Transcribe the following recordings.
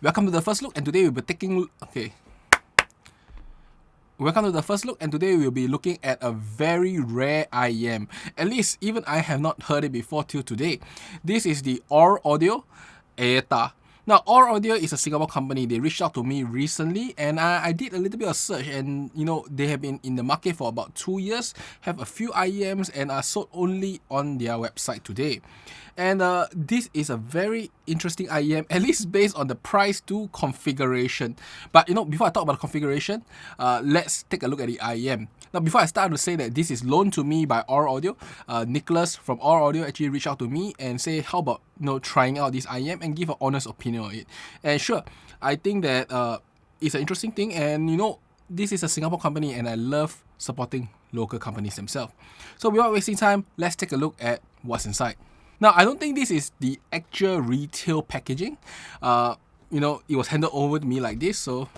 Welcome to the first look, and today we'll be taking... Welcome to the first look, and today we'll be looking at a very rare IEM. At least even I have not heard it before till today. This is the Aur Audio Aehta. Now, Aur Audio is a Singapore company. They reached out to me recently, and I did a little bit of search, and you know, they have been in the market for about 2 years, have a few IEMs, and are sold only on their website today. And this is a very interesting IEM, at least based on the price to configuration. But you know, before I talk about the configuration, let's take a look at the IEM. Now, before I start to say that this is loaned to me by Aur Audio, Nicholas from Aur Audio actually reached out to me and say, how about trying out this IEM and give an honest opinion on it. And sure, I think that it's an interesting thing, and this is a Singapore company, and I love supporting local companies themselves. So without wasting time, let's take a look at what's inside. Now, I don't think this is the actual retail packaging. It was handed over to me like this, so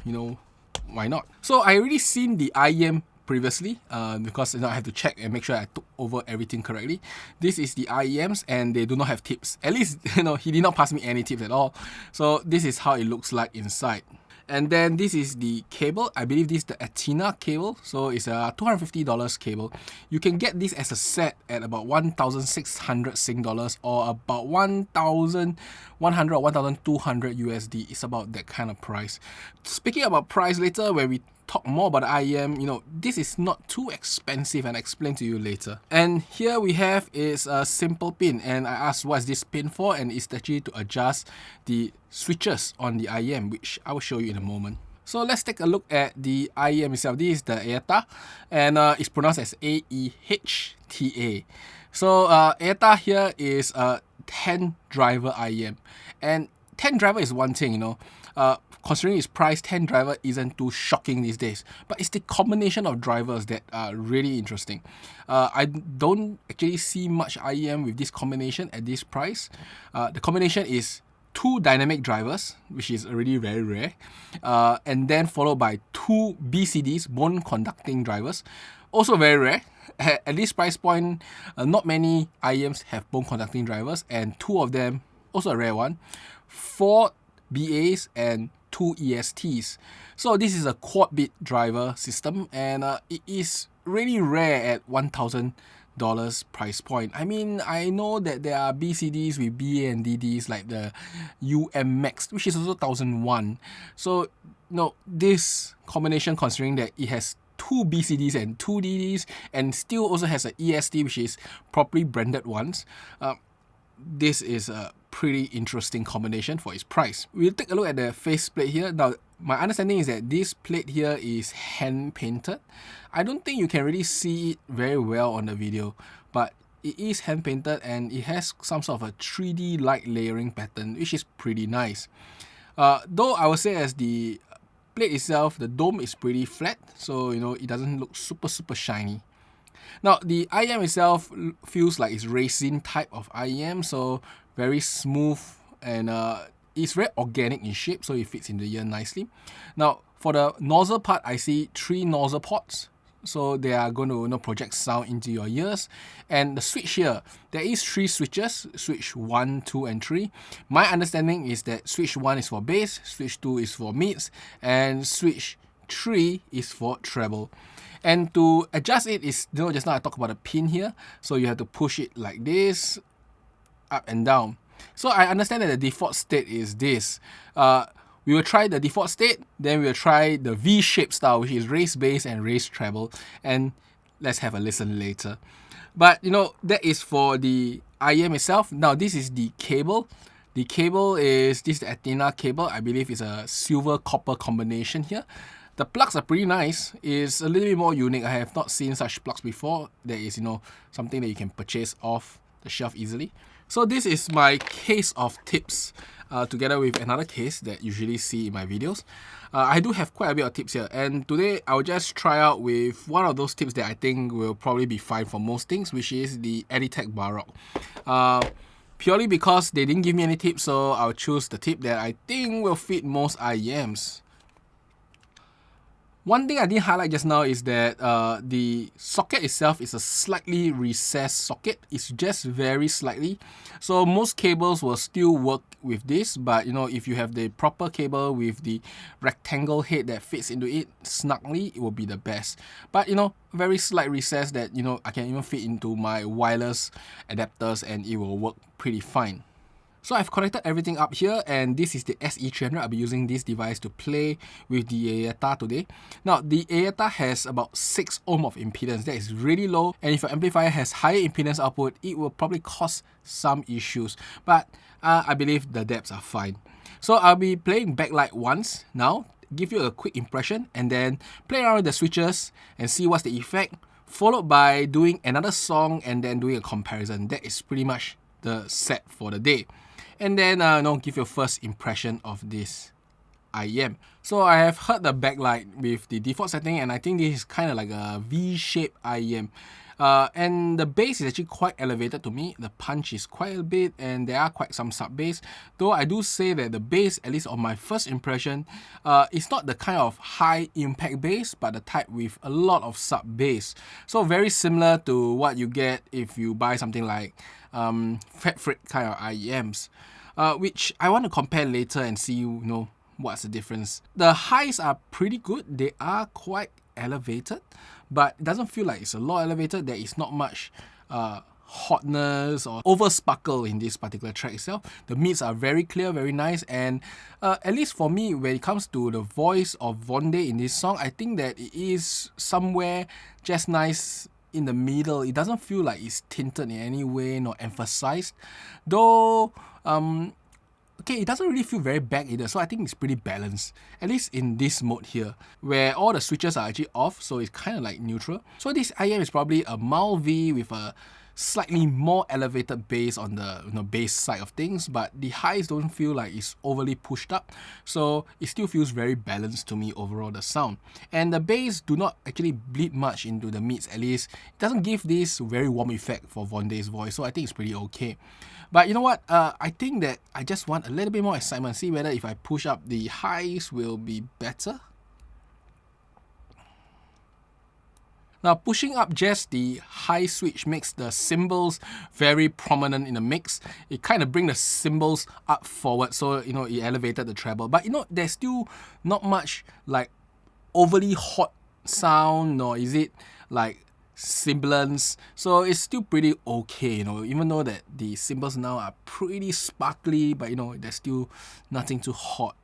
why not? So I already seen the IEM previously because I have to check and make sure I took over everything correctly. This is the IEMs, and they do not have tips. At least he did not pass me any tips at all. So this is how it looks like inside. And then this is the cable. I believe this is the Aehta cable. So it's a $250 cable. You can get this as a set at about 1,600 Sing dollars, or about 1,100 or 1,200 USD. It's about that kind of price. Speaking about price later, when we talk more about the IEM, this is not too expensive, and I'll explain to you later. And here we have is a simple pin, and I asked what is this pin for, and it's actually to adjust the switches on the IEM, which I will show you in a moment. So let's take a look at the IEM itself. This is the Aehta, and it's pronounced as Aehta. So Aehta here is a 10 driver IEM, and 10 driver is one thing, considering its price, 10 driver isn't too shocking these days. But it's the combination of drivers that are really interesting. I don't actually see much IEM with this combination at this price. The combination is 2 dynamic drivers, which is already very rare, and then followed by 2 BCDs, bone conducting drivers, also very rare. At this price point, not many IEMs have bone conducting drivers, and 2 of them, also a rare one, 4 BAs and 2 ESTs. So this is a quad bit driver system, and it is really rare at $1,000 price point. I mean, I know that there are BCDs with BA and DDs like the Max, which is also 1,001. So this combination, considering that it has 2 BCDs and 2 DDs, and still also has an EST, which is properly branded ones, this is a pretty interesting combination for its price. We'll take a look at the faceplate here. Now, my understanding is that this plate here is hand painted. I don't think you can really see it very well on the video, but it is hand painted, and it has some sort of a 3D light layering pattern, which is pretty nice. Though I would say, as the plate itself, the dome is pretty flat, so it doesn't look super shiny. Now, the IEM itself feels like it's resin type of IEM, so very smooth, and it's very organic in shape, so it fits in the ear nicely. Now, for the nozzle part, I see 3 nozzle ports, so they are going to project sound into your ears. And the switch here, there is 3 switches, switch 1, 2, and 3. My understanding is that switch 1 is for bass, switch 2 is for mids, and switch 3 is for treble. And to adjust it is, just now I talked about a pin here, so you have to push it like this, up and down. So I understand that the default state is this. We will try the default state, then we will try the V-shaped style, which is raise bass and raise treble, and let's have a listen later. But that is for the IEM itself. Now, this is the cable. The cable is the Aehta cable. I believe it's a silver copper combination here. The plugs are pretty nice. It's a little bit more unique. I have not seen such plugs before. There is, something that you can purchase off the shelf easily. So this is my case of tips, together with another case that you usually see in my videos. I do have quite a bit of tips here, and today I'll just try out with one of those tips that I think will probably be fine for most things, which is the Editech Baroque. Purely because they didn't give me any tips, so I'll choose the tip that I think will fit most IEMs. One thing I didn't highlight just now is that the socket itself is a slightly recessed socket. It's just very slightly. So most cables will still work with this, but if you have the proper cable with the rectangle head that fits into it snugly, it will be the best. But very slight recess that I can even fit into my wireless adapters and it will work pretty fine. So I've connected everything up here, and this is the SE300. I'll be using this device to play with the Aehta today. Now, the Aehta has about 6 ohm of impedance. That is really low, and if your amplifier has higher impedance output, it will probably cause some issues. But I believe the depths are fine. So I'll be playing backlight once now, give you a quick impression, and then play around with the switches and see what's the effect, followed by doing another song and then doing a comparison. That is pretty much the set for the day. And then give your first impression of this IEM. So I have heard the backlight with the default setting, and I think this is kind of like a V-shaped IEM. And the bass is actually quite elevated to me. The punch is quite a bit, and there are quite some sub bass. Though I do say that the bass, at least on my first impression, it's not the kind of high impact bass, but the type with a lot of sub bass. So very similar to what you get if you buy something like Fat Frit kind of IEMs, which I want to compare later and see what's the difference. The highs are pretty good. They are quite elevated, but it doesn't feel like it's a lot elevated. There is not much hotness or over sparkle in this particular track itself. The mids are very clear, very nice, and at least for me, when it comes to the voice of Vonde in this song, I think that it is somewhere just nice in the middle. It doesn't feel like it's tinted in any way nor emphasized, though it doesn't really feel very back either, so I think it's pretty balanced, at least in this mode here, where all the switches are actually off, so it's kind of like neutral. So this IEM is probably a mild V with a slightly more elevated bass on the bass side of things, but the highs don't feel like it's overly pushed up, so it still feels very balanced to me overall, the sound. And the bass do not actually bleed much into the mids, at least. It doesn't give this very warm effect for Vonde's voice, so I think it's pretty okay. But you know what, I think that I just want a little bit more excitement, see whether if I push up the highs will be better. Now, pushing up just the high switch makes the cymbals very prominent in the mix. It kind of brings the cymbals up forward, so it elevated the treble. But there's still not much like overly hot sound, nor is it like sibilance. So it's still pretty okay, even though that the cymbals now are pretty sparkly, but there's still nothing too hot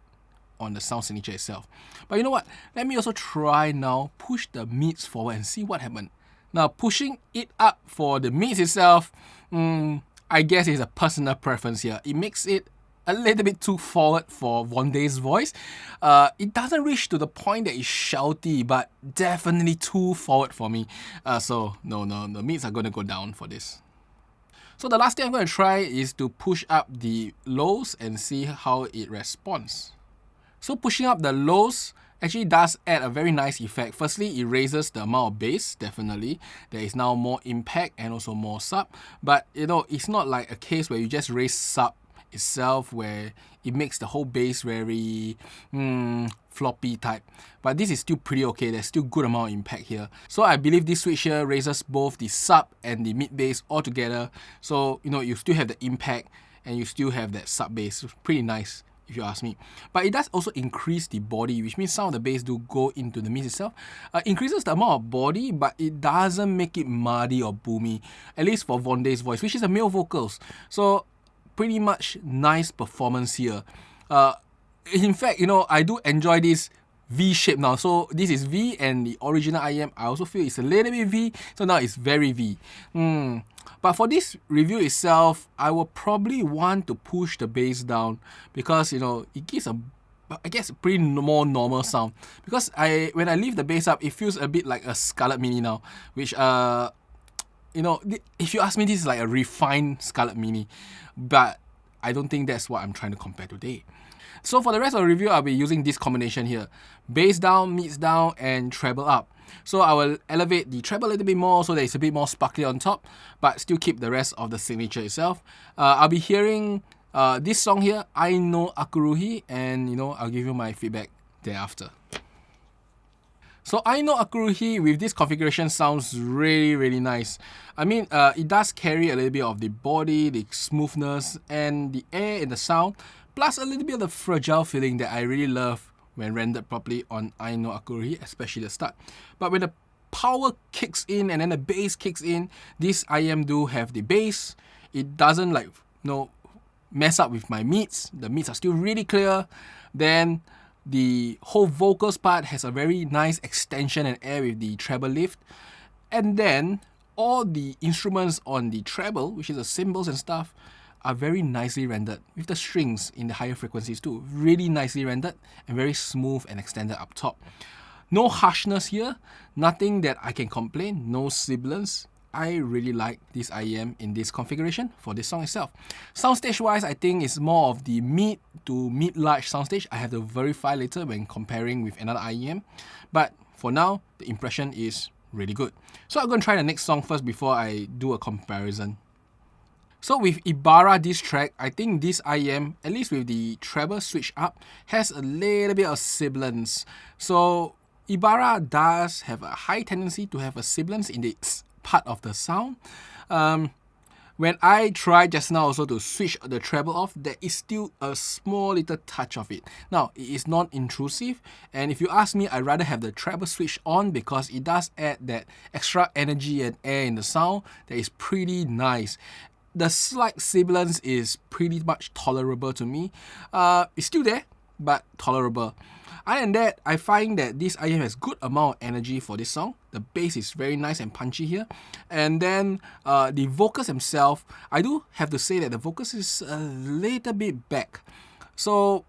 on the sound signature itself. But you know what? Let me also try now, push the mids forward and see what happened. Now, pushing it up for the mids itself, I guess it's a personal preference here. It makes it a little bit too forward for Vonde's voice. It doesn't reach to the point that it's shouty, but definitely too forward for me. So no, the mids are going to go down for this. So the last thing I'm going to try is to push up the lows and see how it responds. So pushing up the lows actually does add a very nice effect. Firstly, it raises the amount of bass, definitely. There is now more impact and also more sub. But it's not like a case where you just raise sub itself where it makes the whole bass very floppy type. But this is still pretty okay. There's still good amount of impact here. So I believe this switch here raises both the sub and the mid bass all together. So you still have the impact and you still have that sub bass. Pretty nice, if you ask me. But it does also increase the body, which means some of the bass do go into the mix itself. Increases the amount of body, but it doesn't make it muddy or boomy, at least for Vonde's voice, which is a male vocals. So pretty much nice performance here. In fact, I do enjoy this V shape now. So this is V, and the original IEM, I also feel it's a little bit V. So now it's very V. But for this review itself, I will probably want to push the bass down because it gives I guess, pretty more normal sound. Because when I leave the bass up, it feels a bit like a Scarlett Mini now, which if you ask me, this is like a refined Scarlett Mini, but I don't think that's what I'm trying to compare today. So for the rest of the review, I'll be using this combination here: bass down, mids down, and treble up. So I will elevate the treble a little bit more so that it's a bit more sparkly on top, but still keep the rest of the signature itself. I'll be hearing this song here, I Know Akuruhi, and I'll give you my feedback thereafter. So Aino Akuruhi with this configuration sounds really nice. I mean, it does carry a little bit of the body, the smoothness, and the air in the sound, plus a little bit of the fragile feeling that I really love when rendered properly on Aino Akuruhi, especially the start. But when the power kicks in and then the bass kicks in, this IEM do have the bass. It doesn't like, mess up with my mids. The mids are still really clear. Then the whole vocals part has a very nice extension and air with the treble lift. And then all the instruments on the treble, which is the cymbals and stuff, are very nicely rendered with the strings in the higher frequencies too. Really nicely rendered and very smooth and extended up top. No harshness here, nothing that I can complain, no sibilance. I really like this IEM in this configuration for this song itself. Soundstage wise, I think it's more of the mid to mid-large soundstage. I have to verify later when comparing with another IEM. But for now, the impression is really good. So I'm going to try the next song first before I do a comparison. So with Ibarra this track, I think this IEM, at least with the treble switch up, has a little bit of sibilance. So Ibarra does have a high tendency to have a sibilance in the part of the sound. When I tried just now also to switch the treble off, there is still a small little touch of it. Now, it is non-intrusive, and if you ask me, I'd rather have the treble switch on because it does add that extra energy and air in the sound that is pretty nice. The slight sibilance is pretty much tolerable to me. It's still there, but tolerable. Other than that, I find that this IEM has good amount of energy for this song. The bass is very nice and punchy here. And then the vocals themselves, I do have to say that the vocals is a little bit back. So,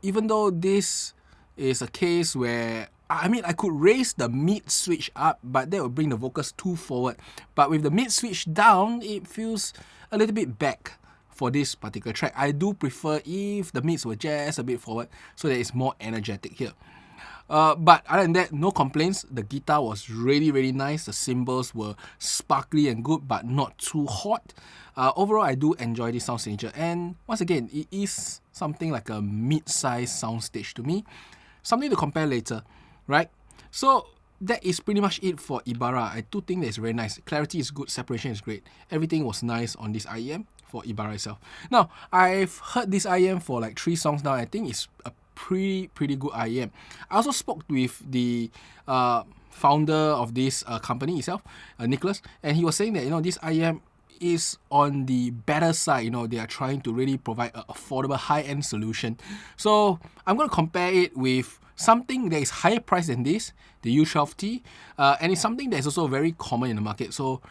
even though this is a case where, I could raise the mid switch up, but that would bring the vocals too forward. But with the mid switch down, it feels a little bit back. For this particular track, I do prefer if the mids were just a bit forward so that it's more energetic here. But other than that, no complaints. The guitar was really nice. The cymbals were sparkly and good, but not too hot. Overall, I do enjoy this sound signature. And once again, it is something like a mid-sized soundstage to me. Something to compare later, right? So that is pretty much it for Ibarra. I do think that it's very nice. Clarity is good, separation is great. Everything was nice on this IEM for Ibarra itself. Now, I've heard this IEM for like 3 songs now. I think it's a pretty good IEM. I also spoke with the founder of this company itself, Nicholas, and he was saying that this IEM is on the better side. They are trying to really provide an affordable high-end solution. So I'm going to compare it with something that is higher priced than this, the U12T, and it's something that is also very common in the market. So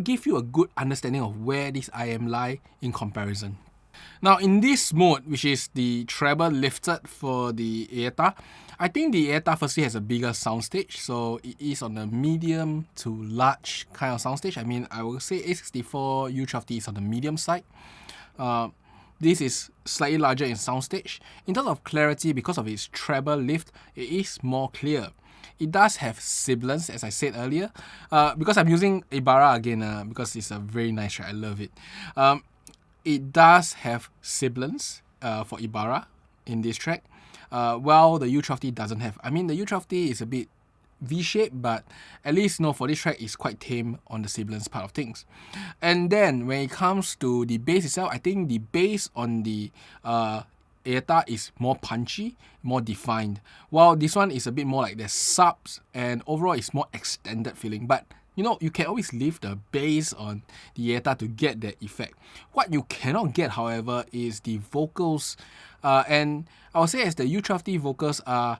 give you a good understanding of where this IEM lie in comparison. Now in this mode, which is the treble lifted for the Aehta, I think the Aehta firstly has a bigger soundstage, so it is on the medium to large kind of soundstage. I would say A64 U12T is on the medium side. This is slightly larger in soundstage. In terms of clarity, because of its treble lift, it is more clear. It does have sibilance, as I said earlier. Because I'm using Ibarra again, because it's a very nice track, I love it. It does have sibilance for Ibarra in this track, while the U12T doesn't have. The U12T is a bit V-shaped, but at least for this track, it's quite tame on the sibilance part of things. And then when it comes to the bass itself, I think the bass on the Aehta is more punchy, more defined, while this one is a bit more like the subs, and overall it's more extended feeling. But you can always lift the bass on the Aehta to get that effect. What you cannot get, however, is the vocals, and I would say as the U12T vocals are,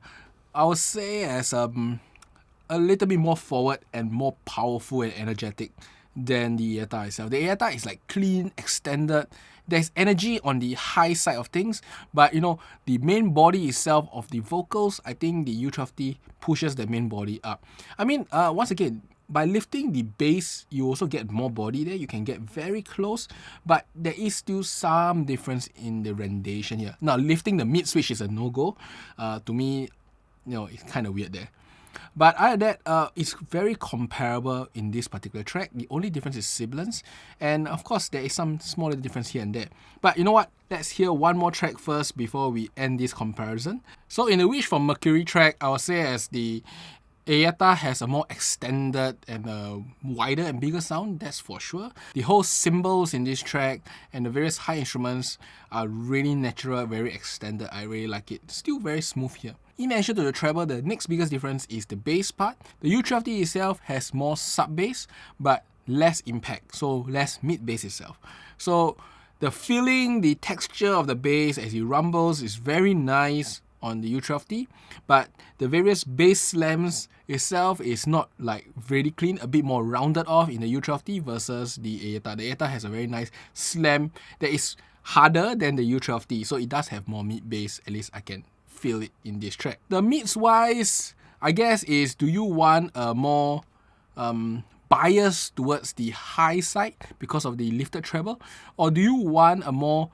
I would say as a little bit more forward and more powerful and energetic than the Aehta itself. The Aehta is like clean, extended. There's energy on the high side of things, but the main body itself of the vocals, I think the U12T pushes the main body up. Once again, by lifting the bass, you also get more body there. You can get very close, but there is still some difference in the rendition here. Now, lifting the mid switch is a no-go. To me, it's kind of weird there. But other than that, it's very comparable in this particular track. The only difference is sibilance, and of course there is some smaller difference here and there. But you know what? Let's hear one more track first before we end this comparison. So in the Wish from Mercury track, I would say as the Aehta has a more extended and a wider and bigger sound, that's for sure. The whole cymbals in this track and the various high instruments are really natural, very extended. I really like it. Still very smooth here. In addition to the treble, the next biggest difference is the bass part. The U12T itself has more sub-bass, but less impact, so less mid-bass itself. So the feeling, the texture of the bass as it rumbles is very nice on the U12T, but the various bass slams itself is not like very clean, a bit more rounded off in the U12T versus the Aehta. The Aehta has a very nice slam that is harder than the U12T, so it does have more mid-bass, at least I can feel it in this track. The mids wise, I guess, is do you want a more bias towards the high side because of the lifted treble, or do you want a more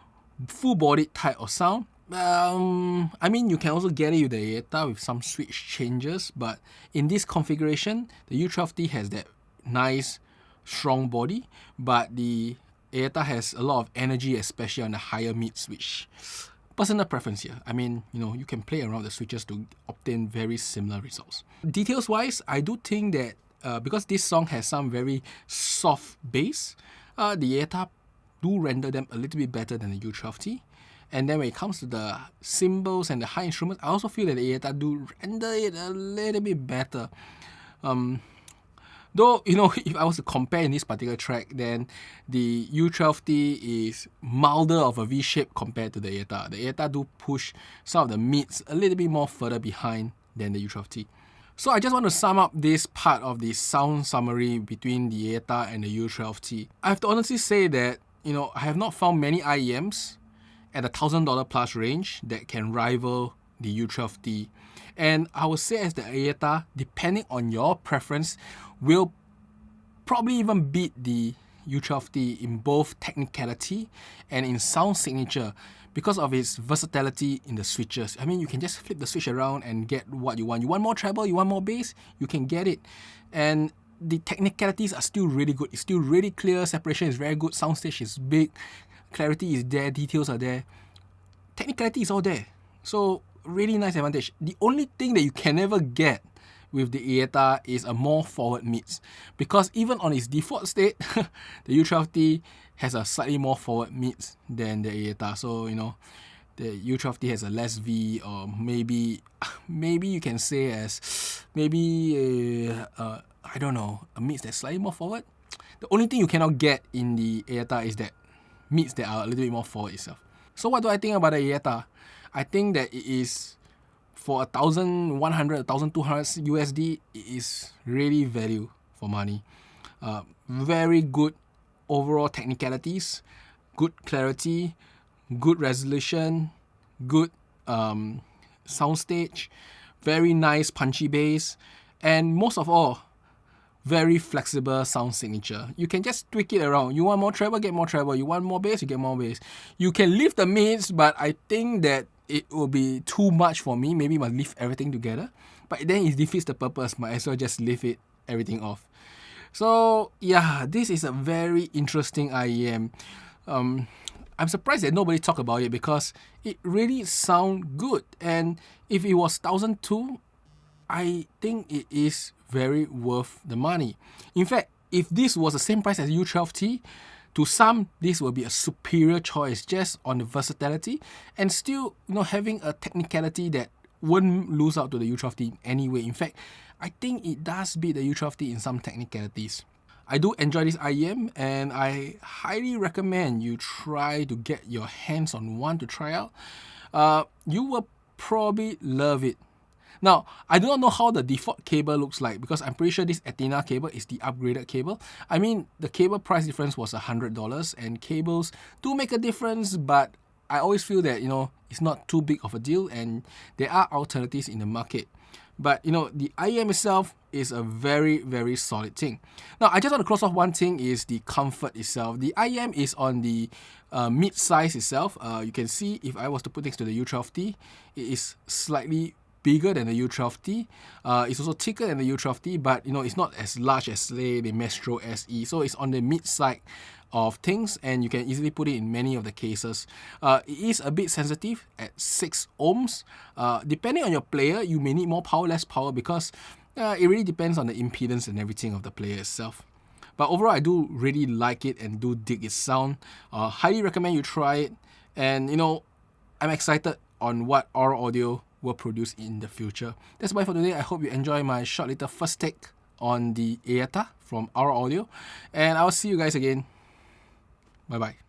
full-bodied type of sound? I mean, you can also get it with the Aehta with some switch changes, but in this configuration, the U12T has that nice, strong body, but the Aehta has a lot of energy, especially on the higher mids, which personal preference here. I mean, you can play around the switches to obtain very similar results. Details-wise, I do think that because this song has some very soft bass, the Aehta do render them a little bit better than the U12T. And then when it comes to the cymbals and the high instruments, I also feel that the Aehta do render it a little bit better. Though, if I was to compare in this particular track, then the U12T is milder of a V shape compared to the Aehta. The Aehta do push some of the mids a little bit more further behind than the U12T. So I just want to sum up this part of the sound summary between the Aehta and the U12T. I have to honestly say that, I have not found many IEMs at the $1,000 plus range that can rival the U12T. And I would say as the Aehta, depending on your preference, will probably even beat the U12T in both technicality and in sound signature because of its versatility in the switches. I mean, you can just flip the switch around and get what you want. You want more treble, you want more bass, you can get it. And the technicalities are still really good. It's still really clear, separation is very good, soundstage is big, clarity is there, details are there. Technicality is all there. So really nice advantage. The only thing that you can never get with the Aehta is a more forward mids, because even on its default state, the U12T has a slightly more forward mids than the Aehta. So the U12T has a less V, or maybe you can say as maybe I don't know, a mids that's slightly more forward. The only thing you cannot get in the Aehta is that mids that are a little bit more forward itself. So what do I think about the Aehta? I think that it is, for 1,100, 1,200 USD, it is really value for money. Very good overall technicalities, good clarity, good resolution, good soundstage, very nice punchy bass, and most of all, very flexible sound signature. You can just tweak it around. You want more treble, get more treble. You want more bass, you get more bass. You can lift the mids, but I think that it will be too much for me. Maybe must lift everything together. But then it defeats the purpose. Might as well just lift everything off. So yeah, this is a very interesting IEM. I'm surprised that nobody talked about it because it really sounds good. And if it was 1,002, I think it is very worth the money. In fact, if this was the same price as U12T, to some, this will be a superior choice just on the versatility and still, having a technicality that wouldn't lose out to the U12T anyway. In fact, I think it does beat the U12T in some technicalities. I do enjoy this IEM, and I highly recommend you try to get your hands on one to try out. You will probably love it. Now, I do not know how the default cable looks like because I'm pretty sure this Aehta cable is the upgraded cable. I mean, the cable price difference was $100, and cables do make a difference, but I always feel that, it's not too big of a deal, and there are alternatives in the market. But, the IEM itself is a very, very solid thing. Now, I just want to cross off one thing is the comfort itself. The IEM is on the mid-size itself. You can see if I was to put next to the U12T, it is slightly bigger than the U12T. It's also thicker than the U12T, but it's not as large as, say, the Maestro SE. So it's on the mid side of things, and you can easily put it in many of the cases. It is a bit sensitive at 6 ohms. Depending on your player, you may need more power, less power, because It really depends on the impedance and everything of the player itself. But overall, I do really like it and do dig its sound. Highly recommend you try it. And I'm excited on what our audio will produce in the future. That's why for today. I hope you enjoy my short little first take on the Aehta from our audio. And I'll see you guys again. Bye bye.